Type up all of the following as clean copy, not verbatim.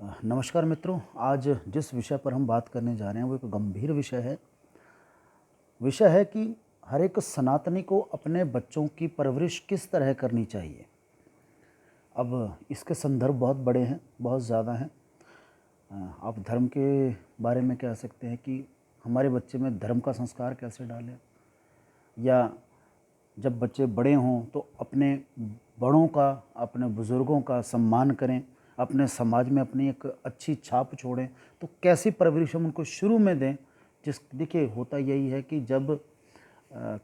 नमस्कार मित्रों। आज जिस विषय पर हम बात करने जा रहे हैं वो एक गंभीर विषय है कि हर एक सनातनी को अपने बच्चों की परवरिश किस तरह करनी चाहिए। अब इसके संदर्भ बहुत बड़े हैं, बहुत ज़्यादा हैं। आप धर्म के बारे में कह सकते हैं कि हमारे बच्चे में धर्म का संस्कार कैसे डालें, या जब बच्चे बड़े हों तो अपने बड़ों का, अपने बुज़ुर्गों का सम्मान करें, अपने समाज में अपनी एक अच्छी छाप छोड़ें। तो कैसी परवरिश हम उनको शुरू में दें। देखिए, होता यही है कि जब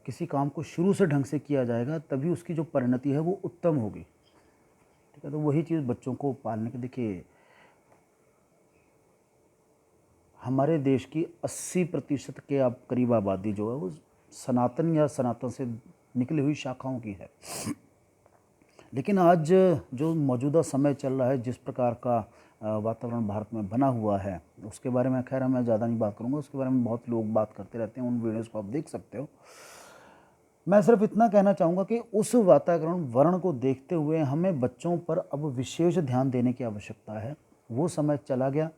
किसी काम को शुरू से ढंग से किया जाएगा तभी उसकी जो परिणति है वो उत्तम होगी। ठीक है, तो वही चीज़ बच्चों को पालने के, देखिए हमारे देश की 80% के अब करीब आबादी जो है वो सनातन या सनातन से निकली हुई शाखाओं की है। लेकिन आज जो मौजूदा समय चल रहा है, जिस प्रकार का वातावरण भारत में बना हुआ है, उसके बारे में खैर मैं ज़्यादा नहीं बात करूँगा। उसके बारे में बहुत लोग बात करते रहते हैं, उन वीडियोज़ को आप देख सकते हो। मैं सिर्फ इतना कहना चाहूँगा कि उस वातावरण वर्ण को देखते हुए हमें बच्चों पर अब विशेष ध्यान देने की आवश्यकता है। वो समय चला गया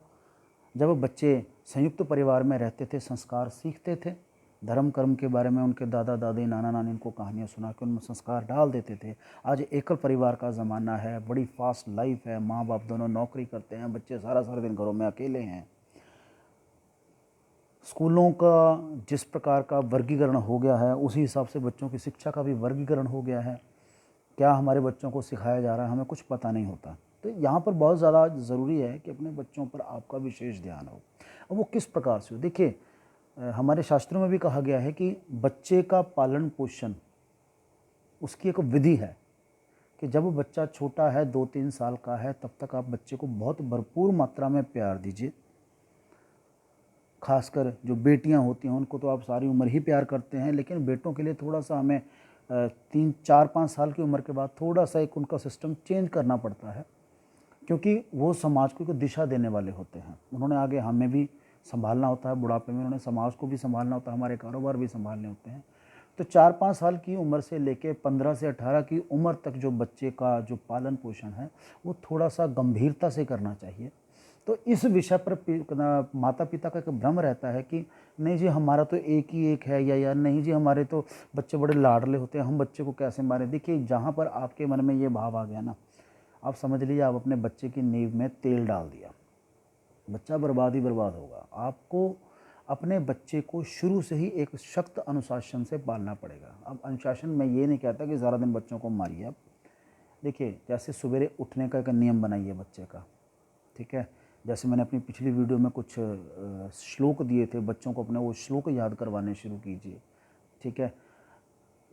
जब बच्चे संयुक्त परिवार में रहते थे, संस्कार सीखते थे, धर्म कर्म के बारे में उनके दादा दादी नाना नानी उनको कहानियाँ सुना के उनमें संस्कार डाल देते थे। आज एकल परिवार का ज़माना है, बड़ी फास्ट लाइफ है, माँ बाप दोनों नौकरी करते हैं, बच्चे सारा सारा दिन घरों में अकेले हैं। स्कूलों का जिस प्रकार का वर्गीकरण हो गया है, उसी हिसाब से बच्चों की शिक्षा का भी वर्गीकरण हो गया है। क्या हमारे बच्चों को सिखाया जा रहा है हमें कुछ पता नहीं होता। तो यहाँ पर बहुत ज़्यादा ज़रूरी है कि अपने बच्चों पर आपका विशेष ध्यान हो। और वो किस प्रकार से हो, देखिए हमारे शास्त्रों में भी कहा गया है कि बच्चे का पालन पोषण उसकी एक विधि है कि जब बच्चा छोटा है, 2-3 साल का है, तब तक आप बच्चे को बहुत भरपूर मात्रा में प्यार दीजिए। खासकर जो बेटियां होती हैं उनको तो आप सारी उम्र ही प्यार करते हैं, लेकिन बेटों के लिए थोड़ा सा हमें 3-4-5 साल की उम्र के बाद थोड़ा सा एक उनका सिस्टम चेंज करना पड़ता है, क्योंकि वो समाज को एक दिशा देने वाले होते हैं। उन्होंने आगे हमें भी संभालना होता है, बुढ़ापे में उन्होंने समाज को भी संभालना होता है, हमारे कारोबार भी संभालने होते हैं। तो 4-5 साल की उम्र से लेके 15 से 18 की उम्र तक जो बच्चे का जो पालन पोषण है वो थोड़ा सा गंभीरता से करना चाहिए। तो इस विषय पर माता पिता का एक भ्रम रहता है कि नहीं जी हमारा तो एक ही एक है, या नहीं जी हमारे तो बच्चे बड़े लाडले होते हैं, हम बच्चे को कैसे मारें। देखिए, जहाँ पर आपके मन में ये भाव आ गया ना, आप समझ लीजिए आप अपने बच्चे की नींव में तेल डाल दिया। बच्चा बर्बाद ही बर्बाद होगा। आपको अपने बच्चे को शुरू से ही एक सख्त अनुशासन से पालना पड़ेगा। अब अनुशासन मैं ये नहीं कहता कि सारा दिन बच्चों को मारिए आप। देखिए, जैसे सवेरे उठने का एक नियम बनाइए बच्चे का, ठीक है। जैसे मैंने अपनी पिछली वीडियो में कुछ श्लोक दिए थे, बच्चों को अपने वो श्लोक याद करवाने शुरू कीजिए, ठीक है।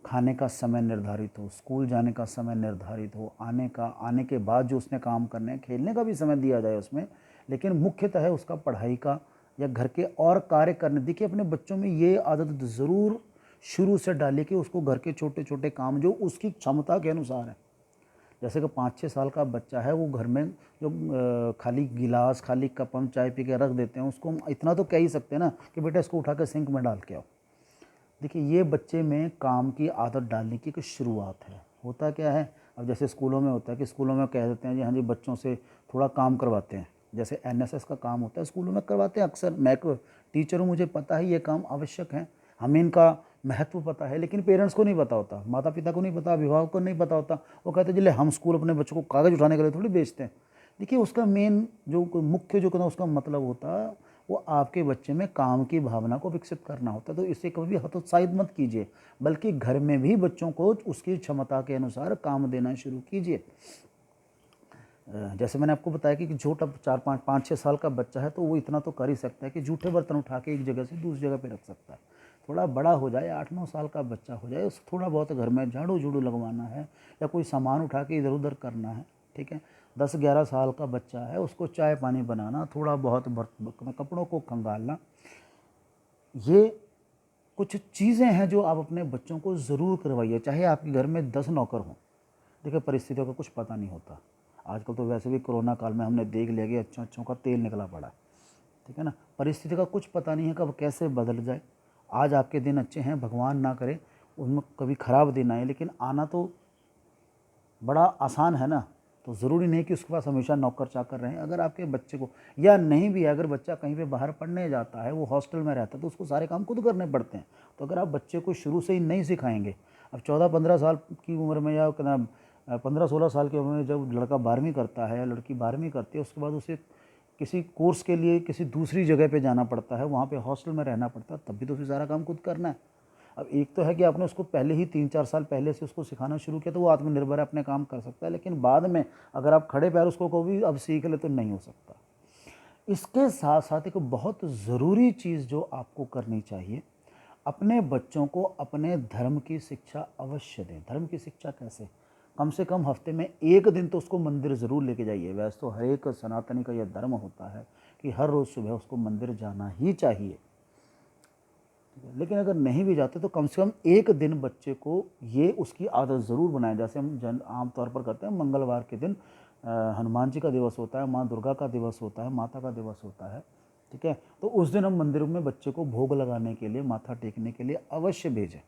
खाने का समय निर्धारित हो, स्कूल जाने का समय निर्धारित हो, आने के बाद जो उसने काम करने हैं, खेलने का भी समय दिया जाए उसमें, लेकिन मुख्यतः है उसका पढ़ाई का या घर के और कार्य करने। देखिए, अपने बच्चों में ये आदत ज़रूर शुरू से डालिए कि उसको घर के छोटे छोटे काम जो उसकी क्षमता के अनुसार है। जैसे कि 5-6 साल का बच्चा है, वो घर में जो खाली गिलास, खाली कप हम चाय पी के रख देते हैं, उसको हम इतना तो कह ही सकते हैं ना कि बेटा इसको उठा के सिंक में डाल के आओ। देखिए, ये बच्चे में काम की आदत डालने की एक शुरुआत है। होता क्या है, अब जैसे स्कूलों में होता है कि स्कूलों में कह देते हैं जी हाँ जी बच्चों से थोड़ा काम करवाते हैं। जैसे एनएसएस का काम होता है स्कूलों में करवाते हैं अक्सर। मैं एक टीचर हूँ, मुझे पता है ये काम आवश्यक है, हमें इनका महत्व पता है, लेकिन पेरेंट्स को नहीं पता होता, माता पिता को नहीं पता, अभिभावक को नहीं पता होता। वो कहते हैं जी ले हम स्कूल अपने बच्चों को कागज़ उठाने के लिए थोड़ी भेजते हैं। देखिए, उसका मेन जो मुख्य जो उसका मतलब होता है वो आपके बच्चे में काम की भावना को विकसित करना होता है। तो इसे कभी भी हतोत्साहित मत कीजिए, बल्कि घर में भी बच्चों को उसकी क्षमता के अनुसार काम देना शुरू कीजिए। जैसे मैंने आपको बताया कि छोटा 4-5-6 साल का बच्चा है तो वो इतना तो कर ही सकता है कि जूठे बर्तन उठा के एक जगह से दूसरी जगह पे रख सकता है। थोड़ा बड़ा हो जाए, 8-9 साल का बच्चा हो जाए, उसको थोड़ा बहुत घर में झाड़ू झूड़ू लगवाना है या कोई सामान उठा के इधर उधर करना है, ठीक है। 10-11 साल का बच्चा है, उसको चाय पानी बनाना, थोड़ा बहुत कपड़ों को खंगालना, ये कुछ चीज़ें हैं जो आप अपने बच्चों को ज़रूर करवाइए, चाहे आपके घर में 10 नौकर हों। देखिए, परिस्थितियों का कुछ पता नहीं होता। आजकल तो वैसे भी कोरोना काल में हमने देख लिया कि अच्छों अच्छों का तेल निकला पड़ा है, ठीक है ना। परिस्थिति का कुछ पता नहीं है कब कैसे बदल जाए। आज आपके दिन अच्छे हैं, भगवान ना करे उनमें कभी ख़राब दिन आए, लेकिन आना तो बड़ा आसान है ना। तो ज़रूरी नहीं कि उसके पास हमेशा नौकर चाकर रहें। अगर आपके बच्चे को, या नहीं भी है, अगर बच्चा कहीं पे बाहर पढ़ने जाता है, वो हॉस्टल में रहता है, तो उसको सारे काम खुद करने पड़ते हैं। तो अगर आप बच्चे को शुरू से ही नहीं सिखाएंगे, अब 14-15 साल की उम्र में, या कितना 15-16 साल की उम्र में जब लड़का 12वीं करता है या लड़की 12वीं करती है, उसके बाद उसे किसी कोर्स के लिए किसी दूसरी जगह पे जाना पड़ता है, वहाँ पे हॉस्टल में रहना पड़ता है, तब भी तो उसे सारा काम खुद करना है। अब एक तो है कि आपने उसको पहले ही 3-4 साल पहले से उसको सिखाना शुरू किया तो वो आत्मनिर्भर है, अपने काम कर सकता है, लेकिन बाद में अगर आप खड़े पैर उसको कहो भी अब सीख ले, तो नहीं हो सकता। इसके साथ साथ एक बहुत ज़रूरी चीज़ जो आपको करनी चाहिए, अपने बच्चों को अपने धर्म की शिक्षा अवश्य दें। धर्म की शिक्षा कैसे? कम से कम हफ्ते में 1 दिन तो उसको मंदिर ज़रूर लेके जाइए। वैसे तो हर एक सनातनी का यह धर्म होता है कि हर रोज़ सुबह उसको मंदिर जाना ही चाहिए, लेकिन अगर नहीं भी जाते तो कम से कम 1 दिन बच्चे को ये उसकी आदत ज़रूर बनाएं। जैसे हम आमतौर पर करते हैं, मंगलवार के दिन हनुमान जी का दिवस होता है, माँ दुर्गा का दिवस होता है, माता का दिवस होता है, ठीक है। तो उस दिन हम मंदिर में बच्चे को भोग लगाने के लिए, माथा टेकने के लिए अवश्य भेजें।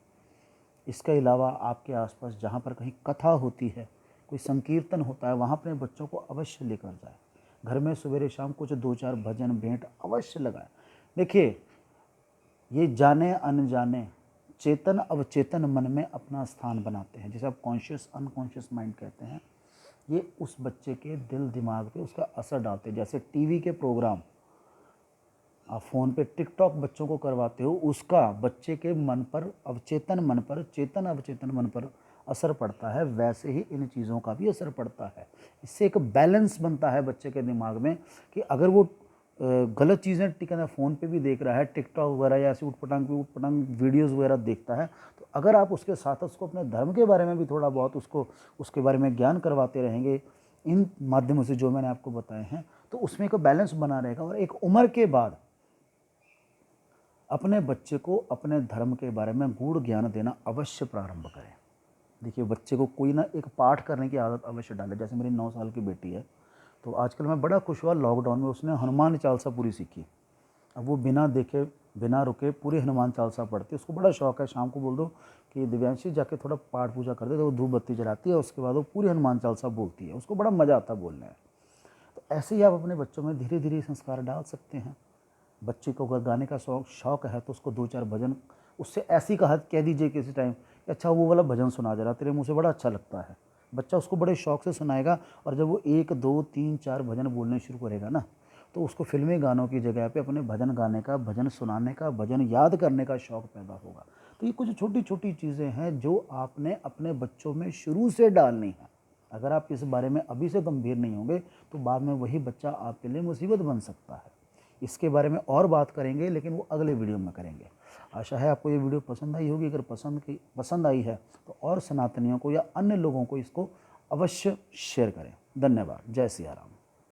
इसके अलावा आपके आसपास जहाँ पर कहीं कथा होती है, कोई संकीर्तन होता है, वहाँ अपने बच्चों को अवश्य लेकर जाए। घर में सवेरे शाम कुछ 2-4 भजन भेंट अवश्य लगाएं। देखिए, ये जाने अनजाने चेतन अवचेतन मन में अपना स्थान बनाते हैं, जिसे आप कॉन्शियस अनकॉन्शियस माइंड कहते हैं। ये उस बच्चे के दिल दिमाग पे उसका असर डालते हैं। जैसे टीवी के प्रोग्राम, आप फ़ोन पे टिकटॉक बच्चों को करवाते हो, उसका बच्चे के मन पर, अवचेतन मन पर, चेतन अवचेतन मन पर असर पड़ता है, वैसे ही इन चीज़ों का भी असर पड़ता है। इससे एक बैलेंस बनता है बच्चे के दिमाग में कि अगर वो गलत चीज़ें टिकना फ़ोन पे भी देख रहा है, टिकटॉक वगैरह या ऐसी उटपटांग वीडियोज़ वगैरह देखता है, तो अगर आप उसके साथ उसको अपने धर्म के बारे में भी थोड़ा बहुत उसको उसके बारे में ज्ञान करवाते रहेंगे इन माध्यमों से जो मैंने आपको बताए हैं, तो उसमें एक बैलेंस बना रहेगा। और एक उम्र के बाद अपने बच्चे को अपने धर्म के बारे में गूढ़ ज्ञान देना अवश्य प्रारंभ करें। देखिए, बच्चे को कोई ना एक पाठ करने की आदत अवश्य डालें। जैसे मेरी 9 साल की बेटी है, तो आजकल मैं बड़ा खुश हुआ, लॉकडाउन में उसने हनुमान चालीसा पूरी सीखी। अब वो बिना देखे बिना रुके पूरी हनुमान चालीसा पढ़ती है, उसको बड़ा शौक है। शाम को बोल दो कि दिव्यांशी जाके थोड़ा पाठ पूजा कर दे, तो वो धूप बत्ती जलाती है, उसके बाद वो पूरी हनुमान चालीसा बोलती है, उसको बड़ा मज़ा आता है बोलने में। तो ऐसे ही आप अपने बच्चों में धीरे धीरे संस्कार डाल सकते हैं। बच्चे को अगर गाने का शौक है तो उसको 2-4 भजन उससे ऐसी कह दीजिए किसी टाइम, अच्छा वो वाला भजन सुना जरा, तेरे मुँह से बड़ा अच्छा लगता है। बच्चा उसको बड़े शौक से सुनाएगा, और जब वो 1, 2, 3, 4 भजन बोलने शुरू करेगा ना, तो उसको फिल्मी गानों की जगह पे अपने भजन गाने का, भजन सुनाने का, भजन याद करने का शौक पैदा होगा। तो ये कुछ छोटी छोटी चीज़ें हैं जो आपने अपने बच्चों में शुरू से डालनी है। अगर आप इस बारे में अभी से गंभीर नहीं होंगे तो बाद में वही बच्चा आपके लिए मुसीबत बन सकता है। इसके बारे में और बात करेंगे, लेकिन वो अगले वीडियो में करेंगे। आशा है आपको ये वीडियो पसंद आई होगी। अगर पसंद आई है तो और सनातनियों को या अन्य लोगों को इसको अवश्य शेयर करें। धन्यवाद। जय सिया राम।